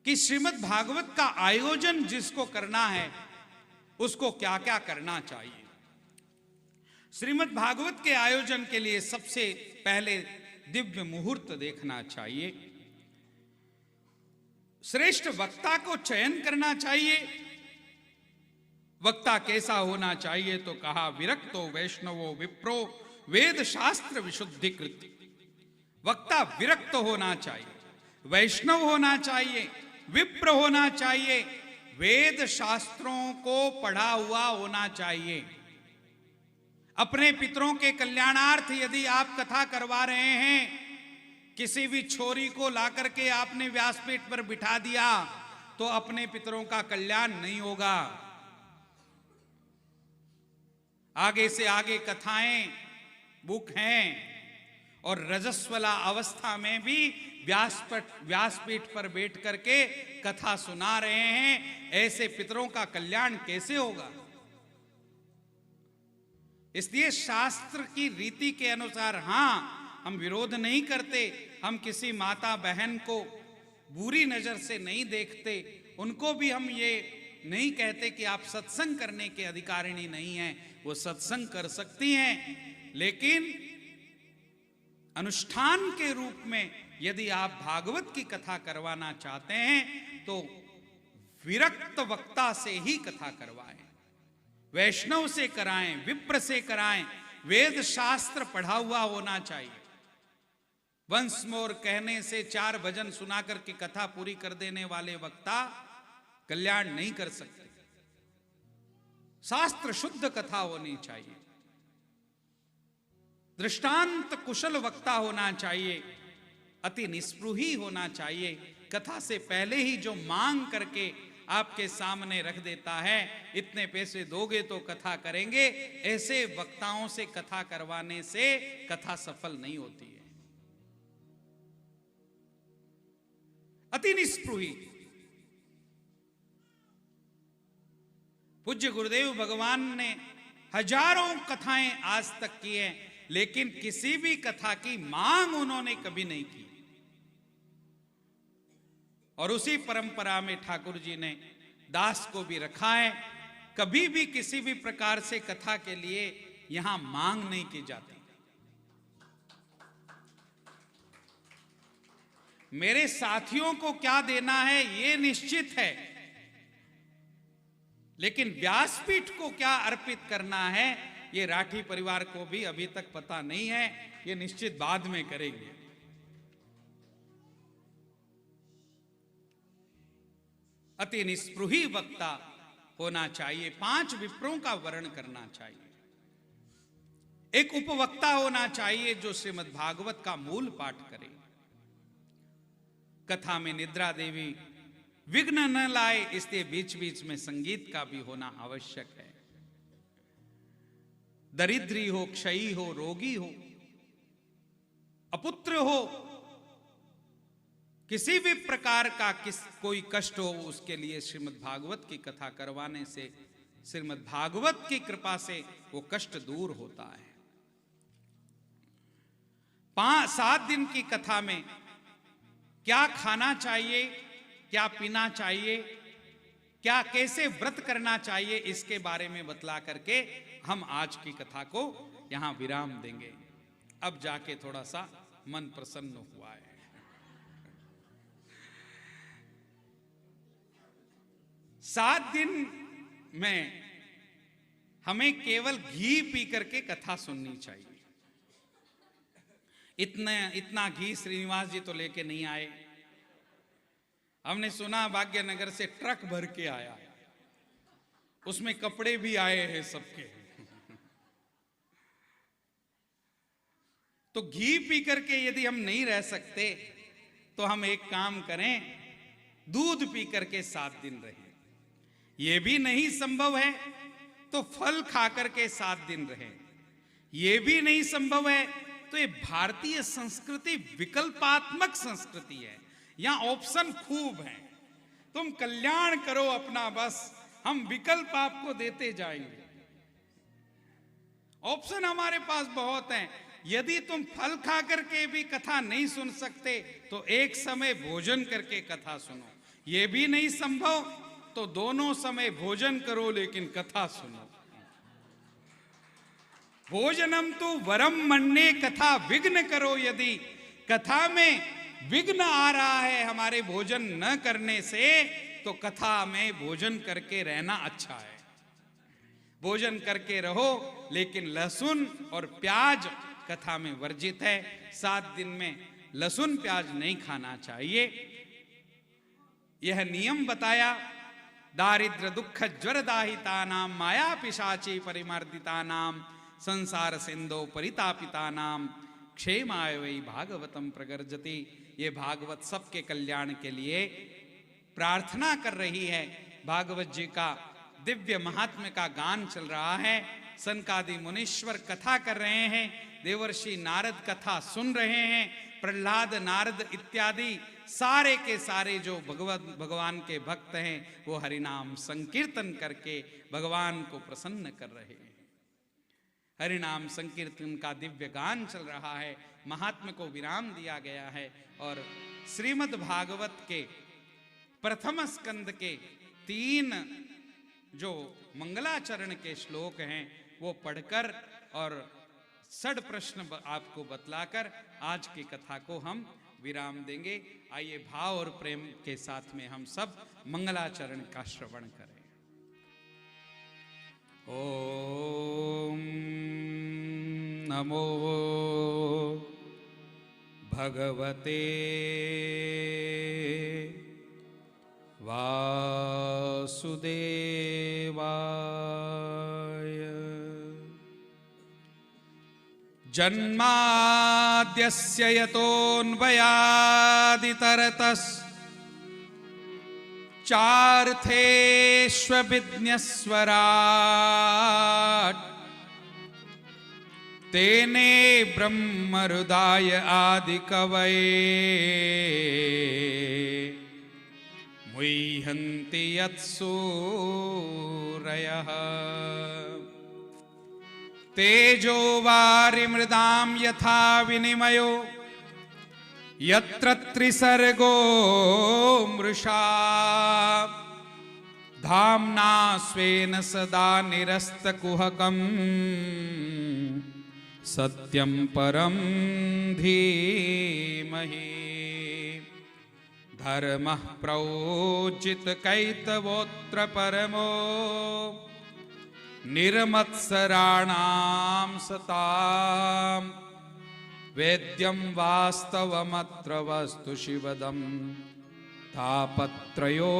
कि श्रीमद् भागवत का आयोजन जिसको करना है उसको क्या क्या करना चाहिए। श्रीमद् भागवत के आयोजन के लिए सबसे पहले दिव्य मुहूर्त देखना चाहिए, श्रेष्ठ वक्ता को चयन करना चाहिए। वक्ता कैसा होना चाहिए तो कहा विरक्तो वैष्णवो विप्रो वेद शास्त्र विशुद्धिकृत। वक्ता विरक्त होना चाहिए, वैष्णव होना चाहिए, विप्र होना चाहिए, वेद शास्त्रों को पढ़ा हुआ होना चाहिए। अपने पितरों के कल्याणार्थ यदि आप कथा करवा रहे हैं, किसी भी छोरी को लाकर के आपने व्यासपीठ पर बिठा दिया तो अपने पितरों का कल्याण नहीं होगा। आगे से आगे कथाएं बुक हैं और रजस्वला अवस्था में भी व्यासपीठ पर बैठ करके कथा सुना रहे हैं, ऐसे पितरों का कल्याण कैसे होगा। इसलिए शास्त्र की रीति के अनुसार, हां, हम विरोध नहीं करते, हम किसी माता बहन को बुरी नजर से नहीं देखते, उनको भी हम ये नहीं कहते कि आप सत्संग करने के अधिकारिणी नहीं हैं, वो सत्संग कर सकती हैं, लेकिन अनुष्ठान के रूप में यदि आप भागवत की कथा करवाना चाहते हैं तो विरक्त वक्ता से ही कथा करवाएं, वैष्णव से कराएं, विप्र से कराएं, वेद शास्त्र पढ़ा हुआ होना चाहिए। वंस मोर कहने से 4 भजन सुनाकर के कथा पूरी कर देने वाले वक्ता कल्याण नहीं कर सकते। शास्त्र शुद्ध कथा होनी चाहिए, दृष्टांत कुशल वक्ता होना चाहिए, अति निस्पृही होना चाहिए। कथा से पहले ही जो मांग करके आपके सामने रख देता है, इतने पैसे दोगे तो कथा करेंगे, ऐसे वक्ताओं से कथा करवाने से कथा सफल नहीं होती है। अति निस्पृही। पूज्य गुरुदेव भगवान ने हजारों कथाएं आज तक की हैं, लेकिन किसी भी कथा की मांग उन्होंने कभी नहीं की। और उसी परंपरा में ठाकुर जी ने दास को भी रखा है। कभी भी किसी भी प्रकार से कथा के लिए यहां मांग नहीं की जाती। मेरे साथियों को क्या देना है ये निश्चित है, लेकिन व्यासपीठ को क्या अर्पित करना है ये राठी परिवार को भी अभी तक पता नहीं है, ये निश्चित बाद में करेंगे। अति निस्पृही वक्ता होना चाहिए। 5 विप्रों का वर्ण करना चाहिए। एक उपवक्ता होना चाहिए जो श्रीमद् भागवत का मूल पाठ करे। कथा में निद्रा देवी विघ्न न लाए, इसलिए बीच बीच में संगीत का भी होना आवश्यक है। दरिद्री हो, क्षयी हो, रोगी हो, अपुत्र हो, किसी भी प्रकार का कोई कष्ट हो, उसके लिए श्रीमद् भागवत की कथा करवाने से, श्रीमद् भागवत की कृपा से वो कष्ट दूर होता है। 7 दिन की कथा में क्या खाना चाहिए, क्या पीना चाहिए, क्या कैसे व्रत करना चाहिए, इसके बारे में बतला करके हम आज की कथा को यहां विराम देंगे। अब जाके थोड़ा सा मन प्रसन्न हुआ है। 7 दिन में हमें केवल घी पी करके कथा सुननी चाहिए। इतना घी श्रीनिवास जी तो लेके नहीं आए। हमने सुना भाग्यनगर से ट्रक भर के आया, उसमें कपड़े भी आए हैं सबके। तो घी पी करके यदि हम नहीं रह सकते तो हम एक काम करें, दूध पी करके 7 दिन रहें। यह भी नहीं संभव है तो फल खा करके 7 दिन रहें। यह भी नहीं संभव है तो ये भारतीय संस्कृति विकल्पात्मक संस्कृति है, यहां ऑप्शन खूब है। तुम कल्याण करो अपना, बस हम विकल्प आपको देते जाएंगे। ऑप्शन हमारे पास बहुत हैं। यदि तुम फल खा करके भी कथा नहीं सुन सकते तो एक समय भोजन करके कथा सुनो। ये भी नहीं संभव तो दोनों समय भोजन करो लेकिन कथा सुनो। भोजनम तो वरम मन्ने कथा विघ्न करो, यदि कथा में विघ्न आ रहा है हमारे भोजन न करने से तो कथा में भोजन करके रहना अच्छा है। भोजन करके रहो लेकिन लहसुन और प्याज कथा में वर्जित है। 7 दिन में लहसुन प्याज नहीं खाना चाहिए, यह नियम बताया। दारिद्र दुख ज्वर दाहिता नाम माया पिशाची परिमर्दिता नाम संसार सिंधो परितापिता नाम क्षेमाय वै भागवतम प्रगर्जति। ये भागवत सबके कल्याण के लिए प्रार्थना कर रही है। भागवत जी का दिव्य महात्म्य का गान चल रहा है। सनकादि मुनीश्वर कथा कर रहे हैं, देवर्षि नारद कथा सुन रहे हैं, प्रहलाद नारद इत्यादि सारे के सारे जो भगवान के भक्त हैं वो हरिनाम संकीर्तन करके भगवान को प्रसन्न कर रहे हैं। हरिनाम संकीर्तन का दिव्य गान चल रहा है, महात्म्य को विराम दिया गया है। और श्रीमद् भागवत के प्रथम स्कंद के 3 जो मंगलाचरण के श्लोक हैं वो पढ़कर और 6 प्रश्न आपको बतलाकर आज की कथा को हम विराम देंगे। आइए भाव और प्रेम के साथ में हम सब मंगलाचरण का श्रवण करें। ओम नमो भगवते वासुदेवाय। जन्माद्यस्य यतोऽन्वयादितरतस् चार्थेष्वभिज्ञस्वराट् तेने ब्रह्महृदाय आदिकवये मुह्यन्ति यत्सूरयः। तेजो वारिमृदां यथा विनिमयो यत्र त्रिसर्गो मृषा धाम्ना स्वेन सदा निरस्तकुहकं सत्यं परं धीमहि। धर्मः प्रोज्झितकैतवोऽत्र परमो निर्मत्सराणां सतां वेद्यं वास्तवमत्र वस्तु शिवदं तापत्रयो